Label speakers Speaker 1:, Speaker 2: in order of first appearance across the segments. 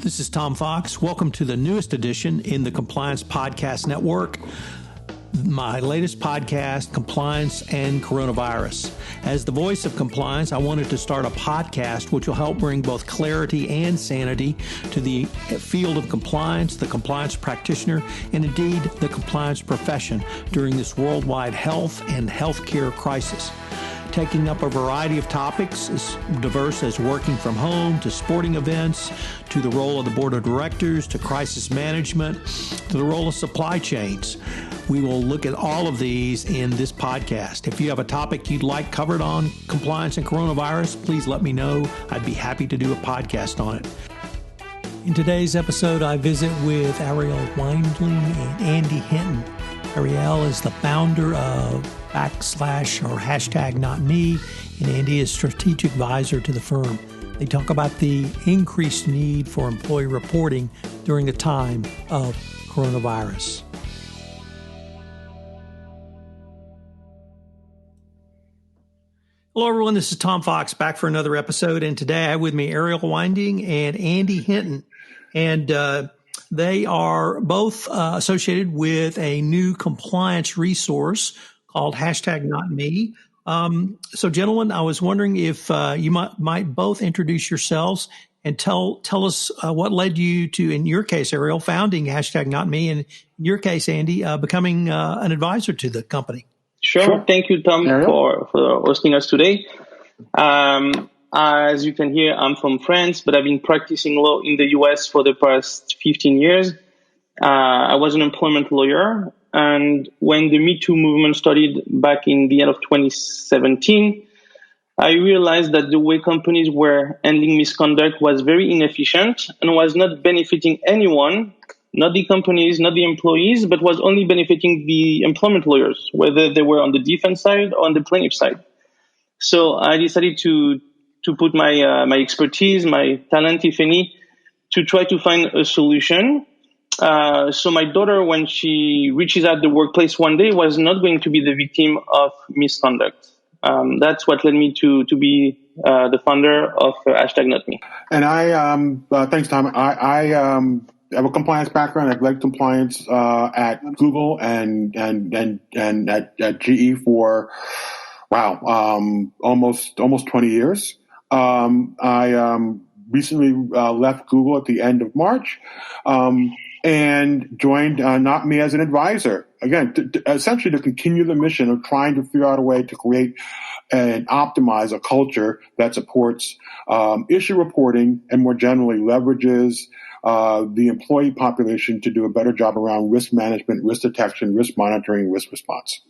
Speaker 1: This is Tom Fox. Welcome to the newest edition in the Compliance Podcast Network, my latest podcast, Compliance and Coronavirus. As the voice of compliance, I wanted to start a podcast which will help bring both clarity and sanity to the field of compliance, the compliance practitioner, and indeed the compliance profession during this worldwide health and healthcare crisis. Taking up a variety of topics as diverse as working from home to sporting events, to the role of the board of directors, to crisis management, to the role of supply chains. We will look at all of these in this podcast. If you have a topic you'd like covered on compliance and coronavirus, please let me know. I'd be happy to do a podcast on it. In today's episode, I visit with Ariel Weindling and Andy Hinton. Ariel is the founder of #NotMe, and Andy is strategic advisor to the firm. They talk about the increased need for employee reporting during the time of coronavirus. Hello, everyone. This is Tom Fox back for another episode, and today I have with me Ariel Weindling and Andy Hinton, and they are both associated with a new compliance resource called #NotMe. So, gentlemen, I was wondering if you might both introduce yourselves and tell us what led you to, in your case, Ariel, founding #NotMe, and in your case, Andy, becoming an advisor to the company.
Speaker 2: Sure. Thank you, Tom, for hosting us today. As you can hear, I'm from France, but I've been practicing law in the U.S. for the past 15 years. I was an employment lawyer, and when the Me Too movement started back in the end of 2017, I realized that the way companies were handling misconduct was very inefficient and was not benefiting anyone, not the companies, not the employees, but was only benefiting the employment lawyers, whether they were on the defense side or on the plaintiff side. So I decided to put my expertise, my talent, if any, to try to find a solution. So my daughter, when she reaches out the workplace one day, was not going to be the victim of misconduct. That's what led me to be the founder of #NotMe.
Speaker 3: And thanks, Tom. I have a compliance background. I've led compliance at Google and at GE for almost 20 years. I recently left Google at the end of March. And joined NotMe as an advisor. Again, essentially to continue the mission of trying to figure out a way to create and optimize a culture that supports issue reporting and more generally leverages the employee population to do a better job around risk management, risk detection, risk monitoring, risk response.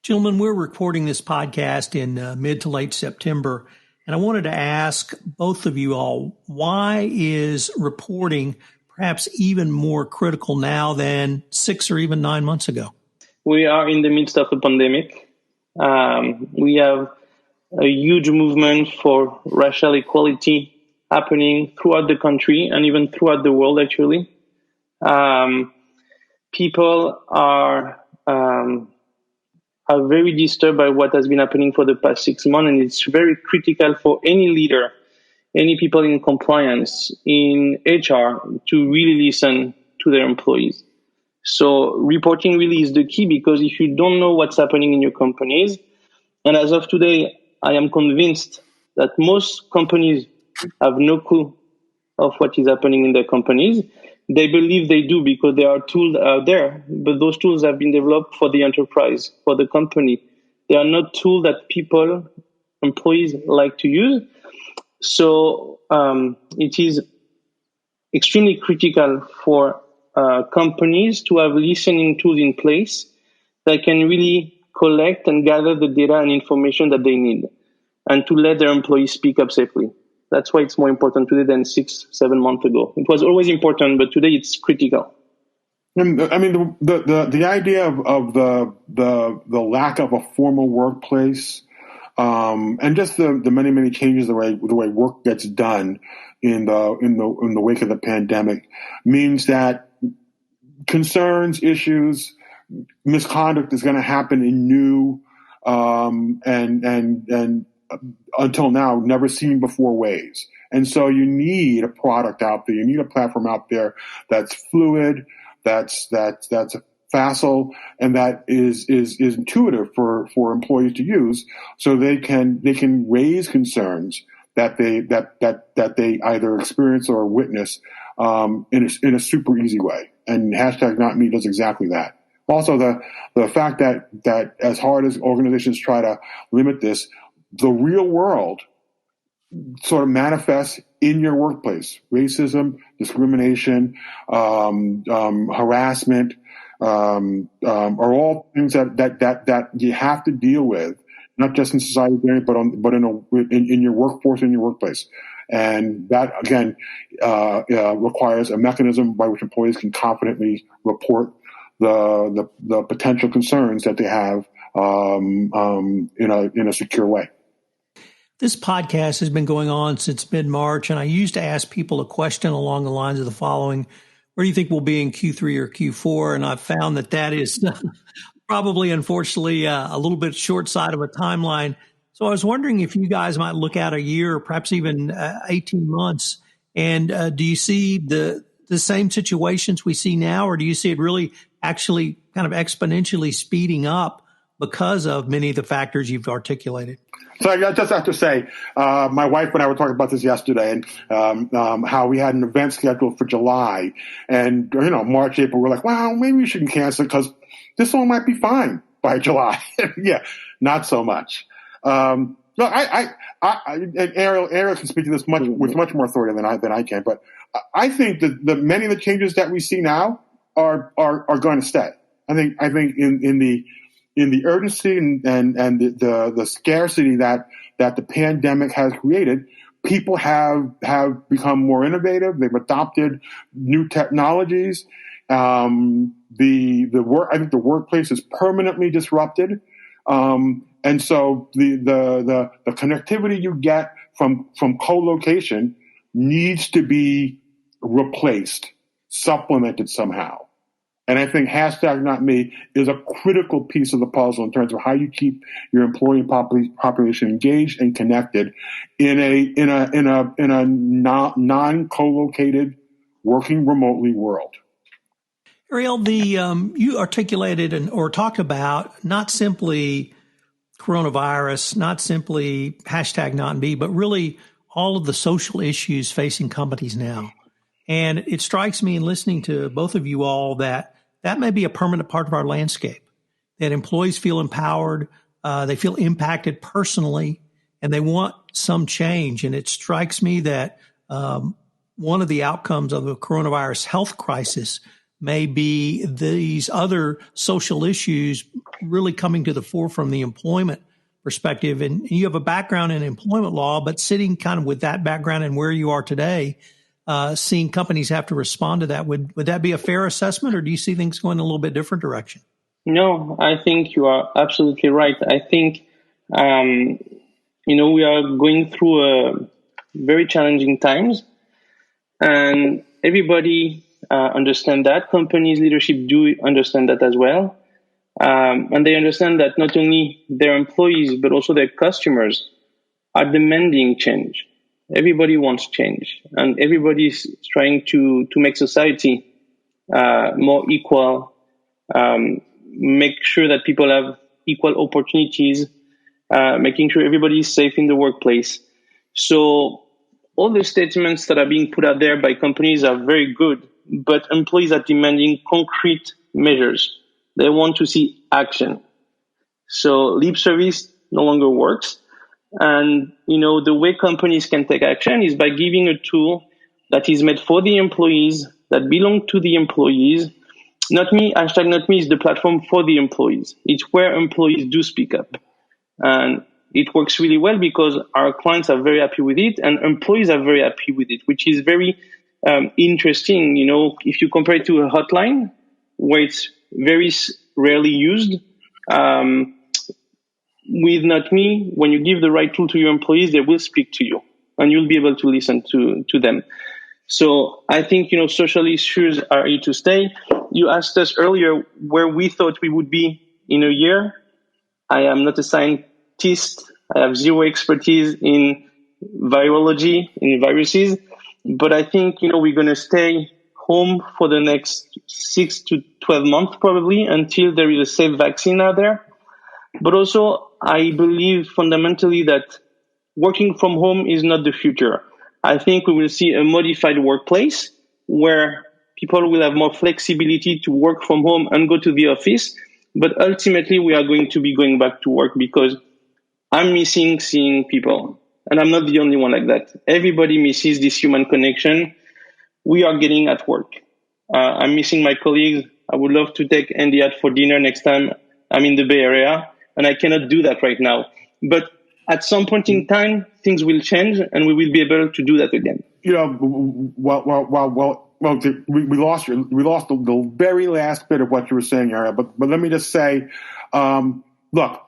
Speaker 1: Gentlemen, we're recording this podcast in mid to late September, and I wanted to ask both of you all, why is reporting perhaps even more critical now than 6 or even 9 months ago?
Speaker 2: We are in the midst of a pandemic. We have a huge movement for racial equality happening throughout the country and even throughout the world, actually. People are very disturbed by what has been happening for the past 6 months, and it's very critical for any leader, any people in compliance, in HR, to really listen to their employees. So reporting really is the key, because if you don't know what's happening in your companies, and as of today, I am convinced that most companies have no clue of what is happening in their companies. They believe they do because there are tools out there, but those tools have been developed for the enterprise, for the company. They are not tools that employees like to use. So it is extremely critical for companies to have listening tools in place that can really collect and gather the data and information that they need, and to let their employees speak up safely. That's why it's more important today than 6-7 months ago. It was always important, but today it's critical.
Speaker 3: And I mean, the idea of the lack of a formal workplace. And just the many changes the way work gets done in the wake of the pandemic means that concerns, issues, misconduct is going to happen in new and until now never seen before ways. And so you need a product out there. You need a platform out there that's fluid, that's facile, and that is intuitive for employees to use, so they can raise concerns that they either experience or witness in a super easy way. And hashtag not me does exactly that. Also, the fact that as hard as organizations try to limit this, the real world sort of manifests in your workplace. Racism, discrimination, harassment are all things that you have to deal with, not just in society, but in your workforce, in your workplace. And that, again, requires a mechanism by which employees can confidently report the potential concerns that they have in a secure way.
Speaker 1: This podcast has been going on since mid-March, and I used to ask people a question along the lines of the following: where do you think we'll be in Q3 or Q4? And I've found that is probably, unfortunately, a little bit short side of a timeline. So I was wondering if you guys might look out a year or perhaps even 18 months. And do you see the same situations we see now, or do you see it really actually kind of exponentially speeding up because of many of the factors you've articulated?
Speaker 3: So I just have to say, my wife and I were talking about this yesterday, and how we had an event scheduled for July, and March, April, we're like, wow, maybe we shouldn't cancel it because this one might be fine by July. Yeah, not so much. No, and Ariel can speak to this with much more authority than I can, but I think that many of the changes that we see now are going to stay. I think in the urgency and the scarcity that the pandemic has created, people have become more innovative. They've adopted new technologies. I think the workplace is permanently disrupted. And so the connectivity you get from co-location needs to be replaced, supplemented somehow. And I think hashtag not me is a critical piece of the puzzle in terms of how you keep your employee population engaged and connected in a non-co-located, working remotely world.
Speaker 1: Ariel, you articulated or talked about not simply coronavirus, not simply hashtag not me, but really all of the social issues facing companies now. And it strikes me in listening to both of you all that may be a permanent part of our landscape, that employees feel empowered, they feel impacted personally, and they want some change. And it strikes me that one of the outcomes of the coronavirus health crisis may be these other social issues really coming to the fore from the employment perspective. And you have a background in employment law, but sitting kind of with that background and where you are today, seeing companies have to respond to that, would that be a fair assessment, or do you see things going a little bit different direction?
Speaker 2: No, I think you are absolutely right. I think, we are going through very challenging times, and everybody understand that. Companies' leadership do understand that as well. And they understand that not only their employees, but also their customers are demanding change. Everybody wants change, and everybody's trying to make society more equal, make sure that people have equal opportunities, making sure everybody is safe in the workplace. So all the statements that are being put out there by companies are very good, but employees are demanding concrete measures. They want to see action. So lip service no longer works. And, the way companies can take action is by giving a tool that is made for the employees, that belong to the employees. Not me, hashtag not me is the platform for the employees. It's where employees do speak up. And it works really well because our clients are very happy with it and employees are very happy with it, which is very interesting. If you compare it to a hotline where it's very rarely used, with Not Me, when you give the right tool to your employees, they will speak to you and you'll be able to listen to them. So I think, social issues are here to stay. You asked us earlier where we thought we would be in a year. I am not a scientist. I have zero expertise in virology, in viruses. But I think, we're going to stay home for the next 6 to 12 months probably until there is a safe vaccine out there. But also, I believe fundamentally that working from home is not the future. I think we will see a modified workplace where people will have more flexibility to work from home and go to the office. But ultimately, we are going to be going back to work because I'm missing seeing people. And I'm not the only one like that. Everybody misses this human connection we are getting at work. I'm missing my colleagues. I would love to take Andy out for dinner next time I'm in the Bay Area. And I cannot do that right now. But at some point in time, things will change and we will be able to do that again.
Speaker 3: We lost the very last bit of what you were saying, Ariel. But let me just say, look,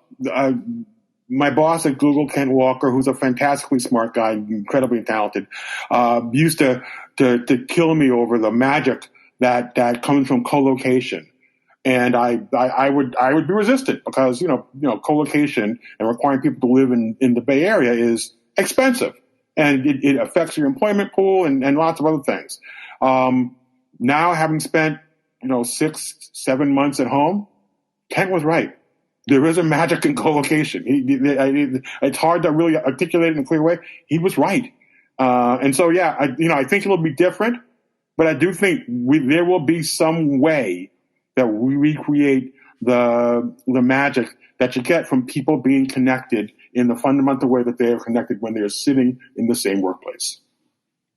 Speaker 3: my boss at Google, Kent Walker, who's a fantastically smart guy, incredibly talented, used to kill me over the magic that comes from co-location. And I would be resistant because, co-location and requiring people to live in the Bay Area is expensive and it affects your employment pool and lots of other things. Now having spent, 6-7 months at home, Kent was right. There is a magic in co-location. It's hard to really articulate it in a clear way. He was right. And so, I think it'll be different, but I do think there will be some way that we recreate the magic that you get from people being connected in the fundamental way that they are connected when they're sitting in the same workplace.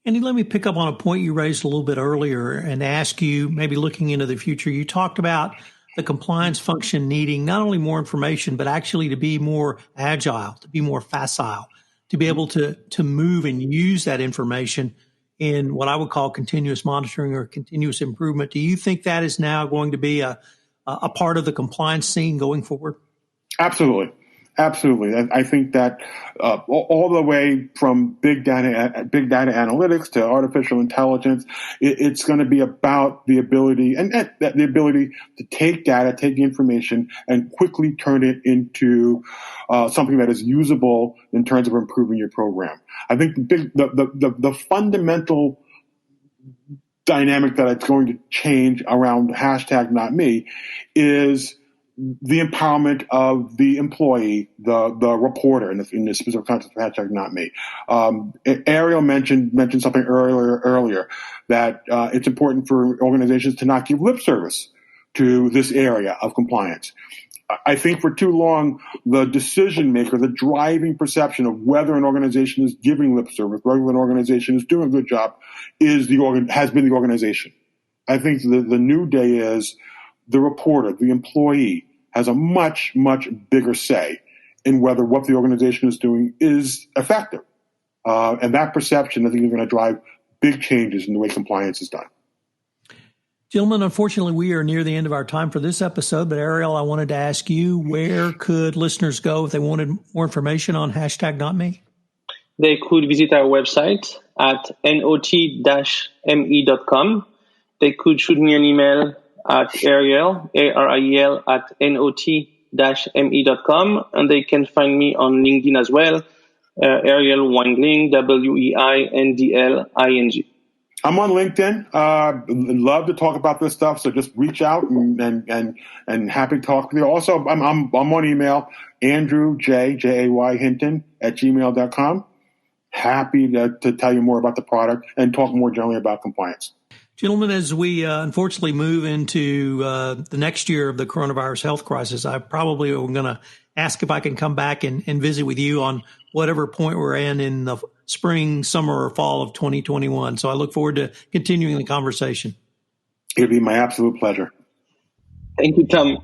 Speaker 1: Andy, let me pick up on a point you raised a little bit earlier and ask you, maybe looking into the future, you talked about the compliance function needing not only more information, but actually to be more agile, to be more facile, to be able to move and use that information in what I would call continuous monitoring or continuous improvement. Do you think that is now going to be a part of the compliance scene going forward? Absolutely.
Speaker 3: I think that all the way from big data analytics to artificial intelligence, it's going to be about the ability to take data, take information, and quickly turn it into something that is usable in terms of improving your program. I think the fundamental dynamic that it's going to change around #NotMe is the empowerment of the employee, the reporter in the specific context of #NotMe. Ariel mentioned something earlier that it's important for organizations to not give lip service to this area of compliance. I think for too long, the decision maker, the driving perception of whether an organization is giving lip service, whether an organization is doing a good job, has been the organization. I think the new day is the reporter, the employee, has a much, much bigger say in whether what the organization is doing is effective. And that perception, I think, is going to drive big changes in the way compliance is done.
Speaker 1: Gentlemen, unfortunately, we are near the end of our time for this episode. But Ariel, I wanted to ask you, where could listeners go if they wanted more information on #NotMe?
Speaker 2: They could visit our website at not-me.com. They could shoot me an email at Ariel, Ariel at not-me.com. And they can find me on LinkedIn as well, Ariel Weindling, Weindling.
Speaker 3: I'm on LinkedIn. Love to talk about this stuff. So just reach out and happy to talk with you. Also, I'm on email, Andrew Jay Hinton @gmail.com. Happy to tell you more about the product and talk more generally about compliance.
Speaker 1: Gentlemen, as we unfortunately move into the next year of the coronavirus health crisis, I probably am going to ask if I can come back and visit with you on whatever point we're in the spring, summer, or fall of 2021. So I look forward to continuing the conversation.
Speaker 3: It'd be my absolute pleasure.
Speaker 2: Thank you, Tom.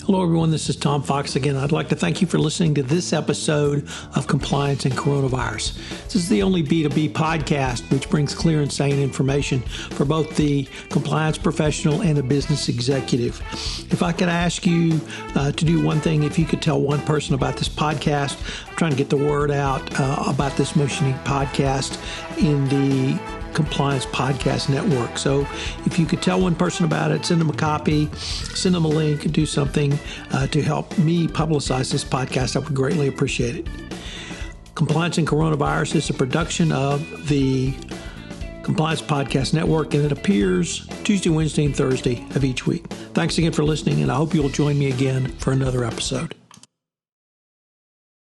Speaker 1: Hello, everyone. This is Tom Fox again. I'd like to thank you for listening to this episode of Compliance and Coronavirus. This is the only B2B podcast which brings clear and sane information for both the compliance professional and the business executive. If I could ask you to do one thing, if you could tell one person about this podcast, I'm trying to get the word out about this most unique podcast in the Compliance Podcast Network. So if you could tell one person about it, send them a copy, send them a link, and do something to help me publicize this podcast, I would greatly appreciate it. Compliance and Coronavirus is a production of the Compliance Podcast Network, and it appears Tuesday, Wednesday, and Thursday of each week. Thanks again for listening, and I hope you'll join me again for another episode.